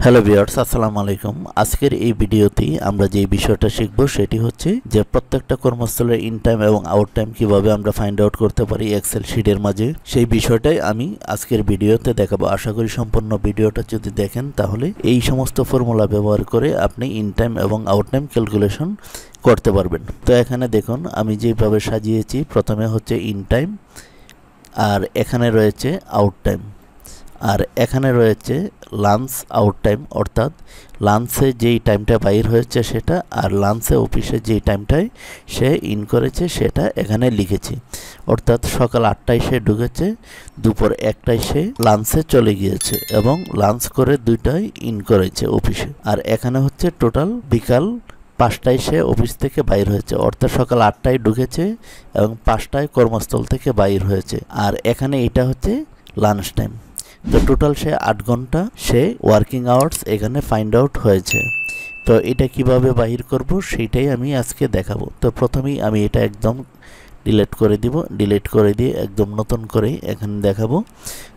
Hello viewers, আসসালামু আলাইকুম। আজকের এই ভিডিওতে আমরা যে বিষয়টা শিখব সেটি হচ্ছে যে প্রত্যেকটা কর্মস্থলের ইন টাইম এবং আউট টাইম কিভাবে আমরা ফাইন্ড আউট করতে পারি এক্সেল শিটের মাঝে, সেই বিষয়টাই আমি আজকের ভিডিওতে দেখাবো। আশা করি সম্পূর্ণ ভিডিওটা যদি দেখেন তাহলে এই সমস্ত ফর্মুলা ব্যবহার করে আপনি ইন টাইম এবং আউট টাইম ক্যালকুলেশন করতে পারবেন। তো এখানে দেখুন আমি যেভাবে সাজিয়েছি, প্রথমে হচ্ছে ইন টাইম, আর এখানে রয়েছে আউট টাইম, আর এখানে রয়েছে লাঞ্চ আউট টাইম, অর্থাৎ লাঞ্চে যেই টাইমটা বাইর হয়েছে সেটা, আর লাঞ্চে অফিসে যেই টাইমটায় সে ইন করেছে সেটা এখানে লিখেছি। অর্থাৎ সকাল 8টায় সে ঢুকেছে, দুপুর 1টায় সে লাঞ্চে চলে গিয়েছে এবং লাঞ্চ করে 2টায় ইন করেছে অফিসে। আর এখানে হচ্ছে টোটাল বিকাল 5টায় সে অফিস থেকে বাইর হয়েছে, অর্থাৎ সকাল 8টায় ঢুকেছে এবং 5টায় কর্মস্থল থেকে বাইর হয়েছে। আর এখানে এটা হচ্ছে লাঞ্চ টাইম। তো টোটাল সে 8 ঘন্টা সে ওয়ার্কিং আওয়ার্স এখানে ফাইন্ড আউট হয়েছে। তো এটা কিভাবে বাহির করব সেইটাই আমি আজকে দেখাবো। তো প্রথমেই আমি এটা একদম ডিলিট করে দিব, ডিলিট করে দিয়ে একদম নতুন করে এখানে দেখাবো।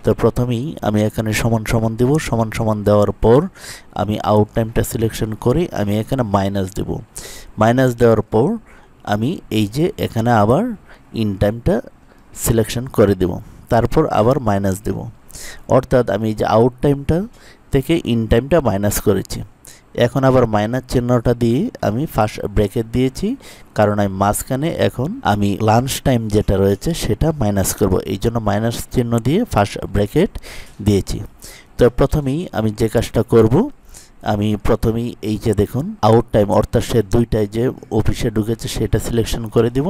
তো প্রথমেই আমি এখানে সমান সমান দেব, সমান সমান দেওয়ার পর আমি আউট টাইমটা সিলেকশন করে আমি এখানে মাইনাস দেব। মাইনাস দেওয়ার পর আমি এই যে এখানে আবার ইন টাইমটা সিলেকশন করে দেব, তারপর আবার মাইনাস দেব। অর্থাৎ আমি যে আউট টাইমটা থেকে ইন টাইমটা মাইনাস করেছি, এখন আবার মাইনাস চিহ্নটা দিয়ে আমি ফার্স্ট ব্র্যাকেট দিয়েছি, কারণ আমি মাঝখানে এখন আমি লাঞ্চ টাইম যেটা রয়েছে সেটা মাইনাস করব, এই জন্য মাইনাস চিহ্ন দিয়ে ফার্স্ট ব্র্যাকেট দিয়েছি। তো প্রথমেই আমি যে কাজটা করব, আমি প্রথমেই এই যে দেখুন আউট টাইম, অর্থাৎ সে 2টায় যে অফিসে ঢুকেছে সেটা সিলেকশন করে দিব,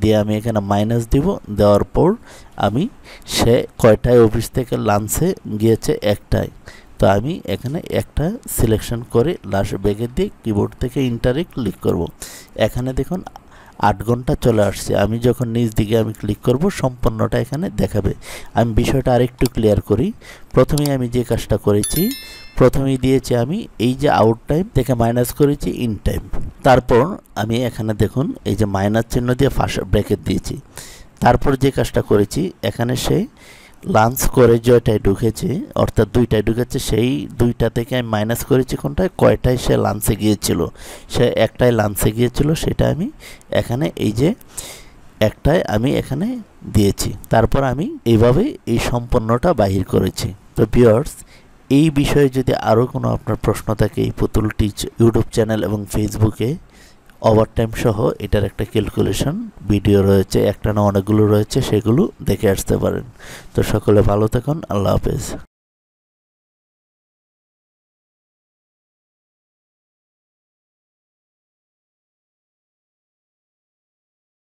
দিয়ে আমি এখানে মাইনাস দিব। দেওয়ার পর আমি সে কয়টায় অফিস থেকে লাঞ্চে গিয়েছে 1টায়, তো আমি এখানে 1টা সিলেকশন করে লাস্ট ব্র্যাকেট দিয়ে কিবোর্ড থেকে ইন্টারে ক্লিক করব। এখানে দেখুন 8 ঘন্টা চলে আসছে। আমি যখন নিচ দিকে আমি ক্লিক করব সম্পূর্ণটা এখানে দেখাবে। আমি বিষয়টা আরেকটু ক্লিয়ার করি। প্রথমেই আমি যে কাজটা করেছি, প্রথমেই দিয়েছি আমি এই যে আউট টাইম থেকে মাইনাস করেছি ইন টাইম, তারপর আমি এখানে দেখুন এই যে মাইনাস চিহ্ন দিয়ে ফার্স্ট ব্র্যাকেট দিয়েছি। তারপর যে কাজটা করেছি, এখানে সে লাঞ্চ করে জয়টায় ঢুকেছে, অর্থাৎ 2টায় ঢুকেছে, সেই 2টা থেকে আমি মাইনাস করেছি কোনটায়, কয়টায় সে লাঞ্চে গিয়েছিল। সে 1টায় লাঞ্চে গিয়েছিল, সেটা আমি এখানে এই যে 1টায় আমি এখানে দিয়েছি। তারপর আমি এইভাবে এই সম্পূর্ণটা বাহির করেছি। তো ভিউয়ার্স, এই বিষয়ে যদি আরও কোনো আপনার প্রশ্ন থাকে, এই পুতুল টিচ ইউটিউব চ্যানেল এবং ফেসবুকে ওভারটাইম সহ এটার একটা ক্যালকুলেশন ভিডিও রয়েছে, একটা না অনেকগুলো রয়েছে, সেগুলো দেখে আসতে পারেন। তো সকলে ভালো থাকুন, আল্লাহ হাফেজ।